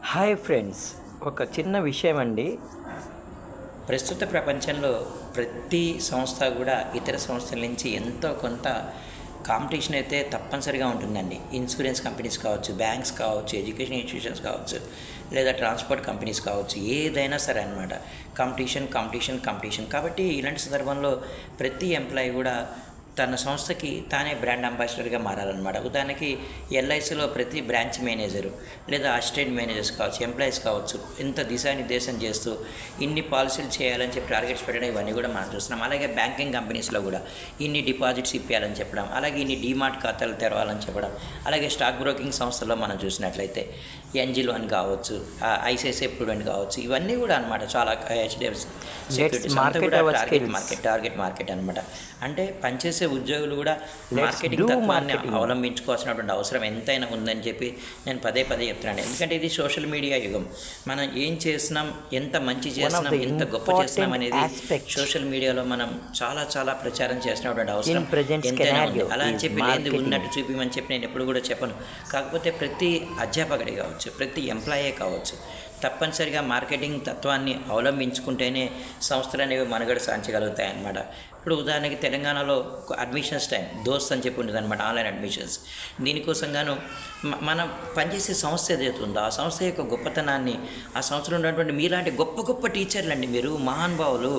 Hi friends, ఒక చిన్న విషయం అండి. ప్రస్తుత ప్రపంచంలో ప్రతి సంస్థ కూడా ఇతర సంస్థల నుంచి ఎంతో కొంత కాంపిటీషన్ అయితే తప్పనిసరిగా ఉంటుందండి. ఇన్సూరెన్స్ కంపెనీస్ కావచ్చు, బ్యాంక్స్ కావచ్చు, ఎడ్యుకేషన్ ఇన్స్టిట్యూషన్స్ కావచ్చు, లేదా ట్రాన్స్పోర్ట్ కంపెనీస్ కావచ్చు, ఏదైనా సరే అనమాట. కాంపిటీషన్ కాబట్టి ఇలాంటి సందర్భంలో ప్రతి ఎంప్లాయీ కూడా తన సంస్థకి తానే బ్రాండ్ అంబాసిడర్గా మారాలన్నమాట. ఉదాహరణకి ఎల్ఐసిలో ప్రతి బ్రాంచ్ మేనేజరు లేదా అసిస్టెంట్ మేనేజర్స్ కావచ్చు, ఎంప్లాయీస్ కావచ్చు, ఇంత దిశానిర్దేశం చేస్తూ ఇన్ని పాలసీలు చేయాలని చెప్పి టార్గెట్స్ పెట్టడం, ఇవన్నీ కూడా మనం చూస్తున్నాం. అలాగే బ్యాంకింగ్ కంపెనీస్లో కూడా ఇన్ని డిపాజిట్స్ ఇప్పించాలని చెప్పడం, అలాగే ఇన్ని డీమార్ట్ ఖాతాలు తెరవాలని చెప్పడం, అలాగే స్టాక్ బ్రోకింగ్ సంస్థల్లో మనం చూసినట్లయితే ఎన్జిల్ వన్ కావచ్చు, ఐసిఐసిఐ ప్రుడెంట్ కావచ్చు, ఇవన్నీ కూడా అనమాట. చాలా హెచ్డిఎఫ్సి సెక్యూరిటీస్ అంతా కూడా టార్గెట్ మార్కెట్ అనమాట. అంటే పనిచేసే ఉద్యోగులు కూడా మార్కెటింగ్ తత్వాన్ని అవలంబించుకోవాల్సినటువంటి అవసరం ఎంతైనా ఉందని చెప్పి నేను పదే చెప్తున్నాను. ఎందుకంటే ఇది సోషల్ మీడియా యుగం. మనం ఏం చేస్తున్నాం, ఎంత మంచి చేస్తున్నాం, ఎంత గొప్ప చేస్తున్నాం అనేది సోషల్ మీడియాలో మనం చాలా ప్రచారం చేసినటువంటి అవసరం ఎంతైనా ఉంది. అలా అని చెప్పి లేని ఉన్నట్టు చూపించమని చెప్పి నేను ఎప్పుడు కూడా చెప్పను. కాకపోతే ప్రతి అధ్యాపకుడే కావచ్చు, ప్రతి ఎంప్లాయే కావచ్చు, తప్పనిసరిగా మార్కెటింగ్ తత్వాన్ని అవలంబించుకుంటేనే సంస్థలు అనేవి మనుగడ సాధించగలుగుతాయి అన్నమాట. ఇప్పుడు ఉదాహరణకి తెలంగాణలో అడ్మిషన్స్ టైం దోస్త్ అని చెప్పి ఉంటుంది అనమాట, ఆన్లైన్ అడ్మిషన్స్. దీనికోసం గాను మనం పనిచేసే సంస్థ ఏదైతే ఉందో ఆ సంస్థ యొక్క గొప్పతనాన్ని, ఆ సంస్థలో ఉన్నటువంటి మీలాంటి గొప్ప టీచర్లు అండి, మీరు మహానుభావులు,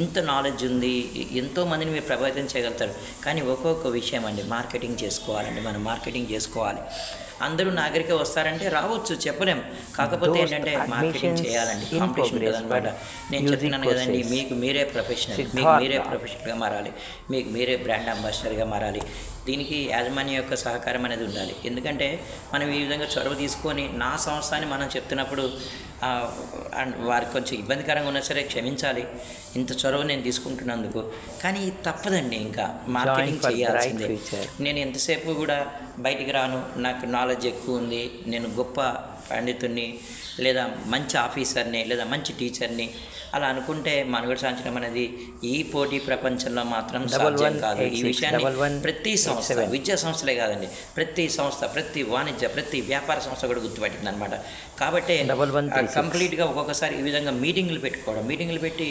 ఇంత నాలెడ్జ్ ఉంది, ఎంతోమందిని మీరు ప్రభావితం చేయగలుగుతారు. కానీ ఒక్కొక్క విషయం అండి, మార్కెటింగ్ చేసుకోవాలండి. మనం మార్కెటింగ్ చేసుకోవాలి. అందరూ నాగరిక వస్తారంటే రావచ్చు, చెప్పలేం. కాకపోతే ఏంటంటే మార్కెటింగ్ చేయాలండి, కాంపిటీషన్ ఉంటుందన్నమాట. నేను చెప్తున్నాను కదండి, మీకు మీరే ప్రొఫెషనల్గా మారాలి, మీకు మీరే బ్రాండ్ అంబాసిడర్గా మారాలి. దీనికి యాజమాన్యం యొక్క సహకారం అనేది ఉండాలి. ఎందుకంటే మనం ఈ విధంగా చొరవ తీసుకొని నా సంస్థ అని మనం చెప్తున్నప్పుడు వారికి కొంచెం ఇబ్బందికరంగా ఉన్నా సరే క్షమించాలి, ఇంత చొరవ నేను తీసుకుంటున్నందుకు. కానీ తప్పదండి, ఇంకా మార్కెటింగ్ చేయాల్సిందే. నేను ఎంతసేపు కూడా బయటికి రాను, నాకు నాలెడ్జ్ ఎక్కువ ఉంది, నేను గొప్ప పండితుడిని, లేదా మంచి ఆఫీసర్ని, లేదా మంచి టీచర్ని అలా అనుకుంటే మనుగడ సాధించడం అనేది ఈ పోటీ ప్రపంచంలో మాత్రం సాధ్యం కాదు. ఈ విషయాన్ని ప్రతి సంస్థ, విద్యా సంస్థలే కాదండి, ప్రతి సంస్థ, ప్రతి వాణిజ్య, ప్రతి వ్యాపార సంస్థ కూడా గుర్తుపట్టింది అనమాట. కాబట్టి కంప్లీట్గా ఒక్కొక్కసారి ఈ విధంగా మీటింగ్లు పెట్టి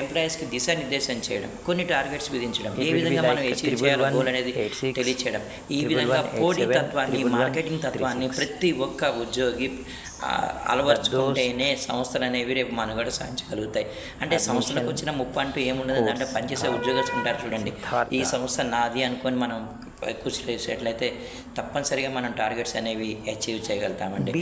ఎంప్లాయీస్కి దిశానిర్దేశం చేయడం, కొన్ని టార్గెట్స్ విధించడం, ఏ విధంగా మనం అచీవ్ చేయాలో గోల్ అనేది తెలియచేయడం, ఈ విధంగా పోటీ తత్వాన్ని, మార్కెటింగ్ తత్వాన్ని ప్రతి ఒక్క ఉద్యోగి అలవర్చుకుంటేనే సంస్థలు అనేవి రేపు మనుగడ సాధించగలుగుతాయి. అంటే సంస్థలకు వచ్చిన ముప్పు అంటూ ఏముండదు. అంటే పనిచేసే ఉద్యోగస్తులు ఉంటారు చూడండి, ఈ సంస్థ నాది అనుకొని మనం కృషి చేసేట్లయితే తప్పనిసరిగా మనం టార్గెట్స్ అనేవి అచీవ్ చేయగలుగుతామండి.